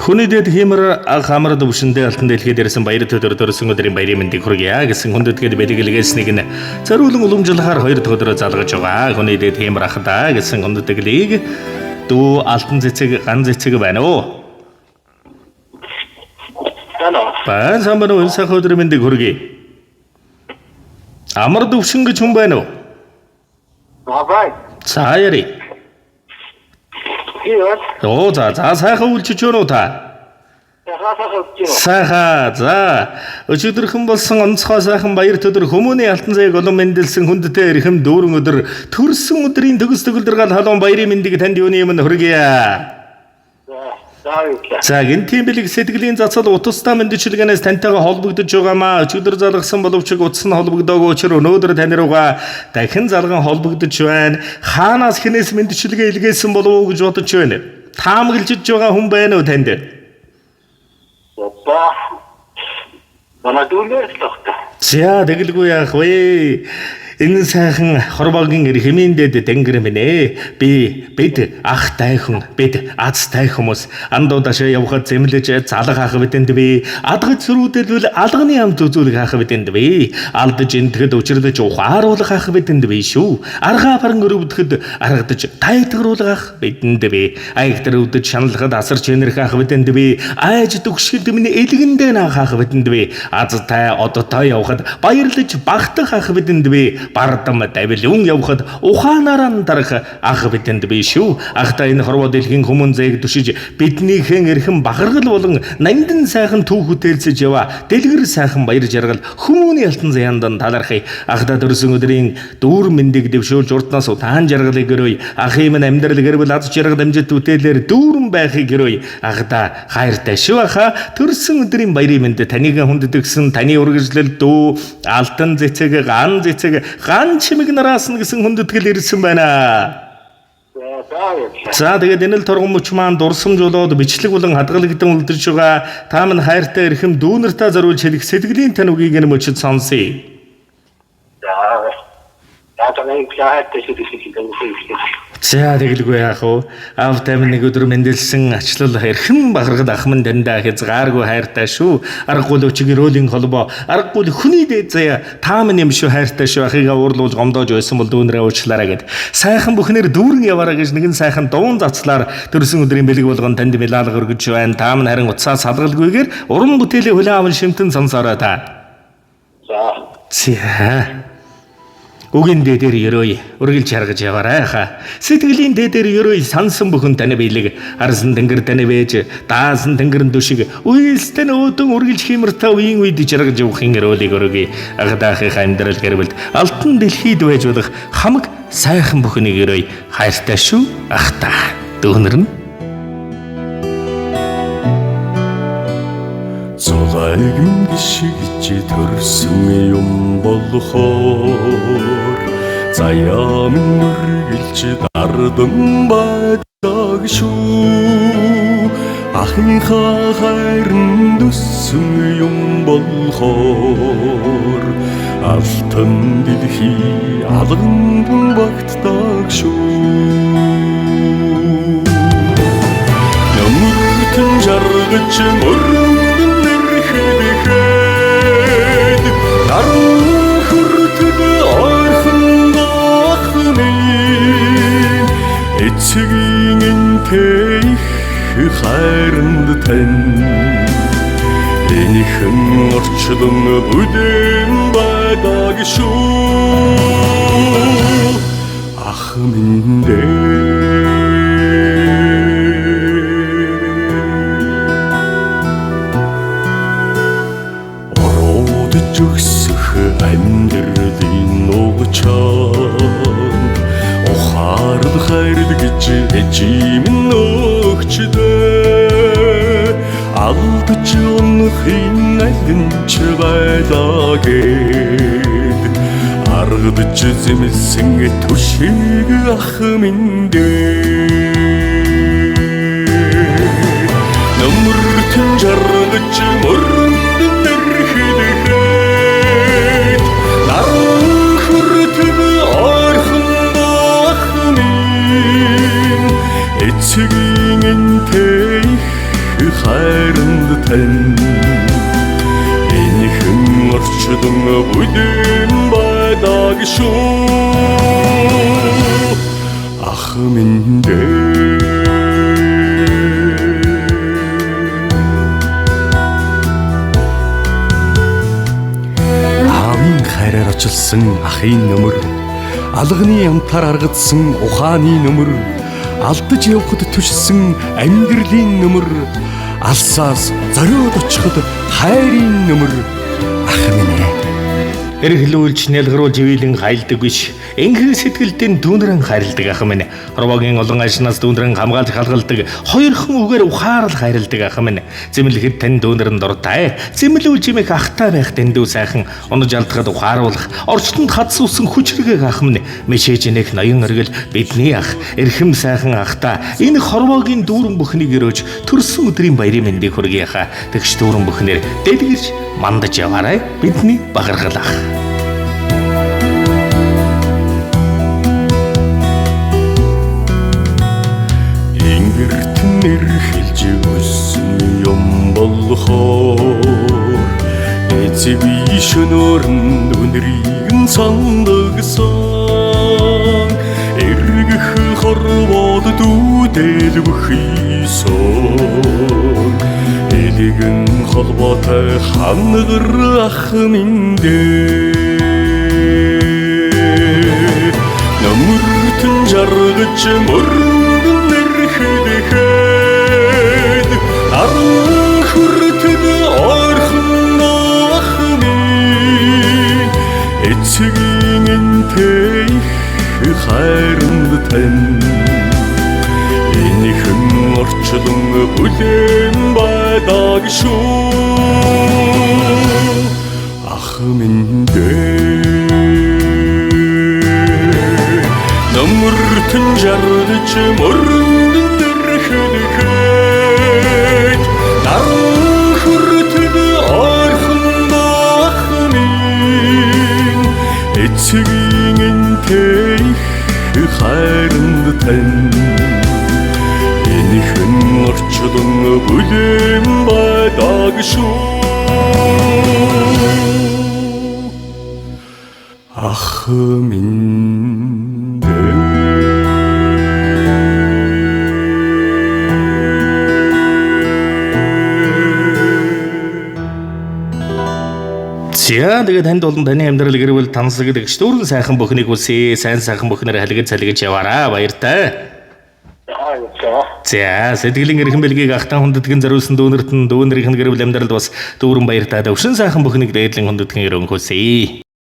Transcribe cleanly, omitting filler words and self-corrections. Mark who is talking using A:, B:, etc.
A: Хүнийдэд хиймэр хамар төвшөндөө алтан дэлхийд ирсэн баяр төдөр төрсөн өдрийн баярын мэндийг хүргье гэсэн хүндэтгэд бэлгэлгээснийг нь цариулан уламжлахаар 2 дахь өдрөө залгаж байгаа. Хүнийдэд хиймэр ахдаа гэсэн хүндэтгэлийг дүү алтан цэцэг ган цэцэг байна уу? Баян самбар өнсөх өдрийн мэндийг хүргье. Амар төвшин гэж хүн байна уу?
B: Бай.
A: Цааяри. За сайхан үлчиж байна уу та? Сайхан. За өчигдөрхөн болсон онцгой сайхан баяр төдөр хүмүүний алтан цайг олон мэндэлсэн хүндтэй эрхэм дүүрэн өдөр төрсөн өдрийн төгс төгөлдөр гал халуун баярын мэндийг танд юуны юм хүргье. За энэ тийм бэлэг сэтгэлийн зацал утастай мэндчилгээнээс тантайгаа холбогдож байгаамаа. Өчигдөр залгасан боловч утас нь холбогдоогүй учраас өнөөдөр тань руугаа дахин залган холбогдож байна. Хаанаас хинээс мэндчилгээ илгээсэн болов уу гэж бодож байна. Таамаглаж байгаа хүн байна уу танд?
B: Манай дүүнээр л тогтоо.
A: За тэгэлгүй яах вэ? Энэ сайхан хорвоогийн эрхэмийн дэд тэнгэр минь бид ах тайхан бид аз тай хүмүүс андуудашаа явхад зэмлэж залах ах бидэнд би адгаж сүрүүдэл алганы амт үзүүлэх ах бидэнд би алдаж энтгэд учирлаж ухааруулах ах бидэнд би шүү аргаа баран өрөвдөд аргадаж тайтгаруулах ах бидэнд би аягтар өвдөж шаналхад асар чинэрх ах бидэнд би айж төгшгөл минь элгэндээ наах ах бидэнд би аз тай одотой явхад баярлаж багтах ах бидэнд би бардам давилун явхад ухаанаараа дарах ах бидэнд би шүү. Ахта энэ хорвоо дэлхийн хүмүүн зээг түшиж биднийхэн эрхэм бахаргал болон нандин сайхан түүх бүтээлцэж ява. Дэлгэр сайхан баяр жаргал хүмүүний алтан зяндан талархыг. Ахта төрсөн өдрийн дүүр мэндийг дэвшүүлж урднаас утаан жаргалыг гөрөөй. Ахын минь амьдрал гэрвэл аз жаргал амжилт бүтээлээр дүүрэн байхыг гөрөөй. Ахта хайртай шүү аха. Төрсөн өдрийн баярын мэнд таныг хүндэтгсэн таны үргэлжлэл дүү алтан цэцэг ган цэцэг ган чимэг нараас нь гэсэн хүндэтгэл ирсэн байна. За тэгээд энэ л торгон мөч маань дурсамж болоод бичлэг болон хадгалагдсан үлдэрч байгаа. Та минь хайртай эрхэм дүүнартаа зориулж хэлэх сэтгэлийн тань үгийг нь мөчөд сонсъё. За тэгэлгүй яах вэ? Аав тайван нэг өдөр мэндэлсэн ачлал эрхэм бахаргад ах минь дандаа хязгааргүй хайртай шүү. Аргагүй өчиг ролинг холбоо аргагүй хүний дээд заяа та минь юм шүү хайртай шүү. Ахыгаа уурлуулж гомдоож байсан бол дүүнрээ уучлаарай гэд. Сайхан бүхнэр дүүрэн яваараа гэж нэгэн сайхан дуун зацлаар төрсөн өдрийн бэлэг болгон танд мэлаалга өргөж байна. Та минь харин уцаас салгалгүйгээр уран бүтээлийн хүлээн аван шимтэн сонсоорой та. За. Үгийн дээдэр ерөөй үргэлж харгаж яваарай хаа. Сэтгэлийн дээдэр ерөөй сансан бүхэн тань биелэг арсан тэнгэр тань вэж даасан тэнгэрэн дүшиг үйлстэн өөдөн үргэлж химэртаа үеийн үед жаргаж явахын ерөөлийг өргөе. Агдаахын амьдрал гэрвэлд алтан дэлхийд байж болох хамаг сайхан бүхнийг ерөөй хайртай шүү ахта дүүнэр нь
C: Золайгэн гიშгэж төрсөн юм болохоор заяа минь үргэлж дардан байдаг шүү. Ахынхаа хайранд өссөн юм болохоор алтан дэлхий алган багтдаг шүү. Намртэн жаргаж мөрөн эцгийн энтэй хайранд тань энийхэн орчлон бүдэн байдаг шүү ах минь ороод өгсөх амьдралын уучаан ухаарл хайрл гэж эжим нөгчдөө алдж унахын алинч байлаа гэд аргадж зэмсэн түшиг ах минь намртэн жаргаж мөрөнд нэрхэд наран хүртэн орхон эцгийн энтэй хайранд тань энэхэн орчлон бүлээн байдаг шүү ах минь аавын хайраар очилсан ахын нөмөр алганы амтаар аргадсан ухааны нөмөр алдаж явхад түшсэн амьдралын нөмөр алсаас зориод очиход хайрын нөмөр ах минь
A: Эргэлүүлж нялгаруулж ивэлэн хайлдаг биш. Энхэн сэтгэлдэн дүүнрэн хайрладаг ах минь. Хорвогийн олон ажнаас дүүнрэн хамгаалж халгалдаг. Хоёрхан үгээр ухаарл хайрладаг ах минь. Зэмлэхэд тань дүүнрэн дуртай. Зэмлүүлж имэх ахтай байх дэндүү сайхан. Унаж алдахад ухааруулах. Орчтонд хадс усан хүчрэг ах минь. Мишээж нэх ноён өргөл бидний ах. Эрхэм сайхан ахта. Энэ хорвогийн дүүрэн бүхнийг өрөөж төрсөн өдрийн баярын мэндийг хүргэе ха. Тэгш дүүрэн бүхнэр дэлгэрч мандаж яваарай. Бидний багаргалах.
C: Ингэртнэр хэлж өссөн юм болохоор эцэг шөнөөр нь өнрийг нь сандагсан эргэх хорвоод дүүдэлбэх исон элэгэн холбоотой хангар ах минь намуртэн жаргаж мөргөн нэрхэдэхэд аран хүртэн орхон ах минь эцгийн энтэй их хайранд тань энэхэн орчлон бүлээн байдаг шүү ах минь намуртэн жаргаж мөргөн нэрхэдэхэд аран хүртэн орхон ах минь эцгийн энтэй их хайранд тань энэхэн орчлон бүлээн байдаг шүү ах минь
A: За тэгээд танд болон таны амьдрал гэрвэл тансагдаг дүүрэн сайхан бүхнийг үсээ сайн сайхан бүхнээр халигаж салгиж яваараа баяртай. За сэтгэлийн эрхэм бэлгийг ахтан хүндэтгэн зориулсан дүүнерт нь дүүнэрийнх нь гэрвэл амьдралд бас дүүрэн баяртай өвшин сайхан бүхнийг дээдлэн хүндэтгэн өрөнгөсэй.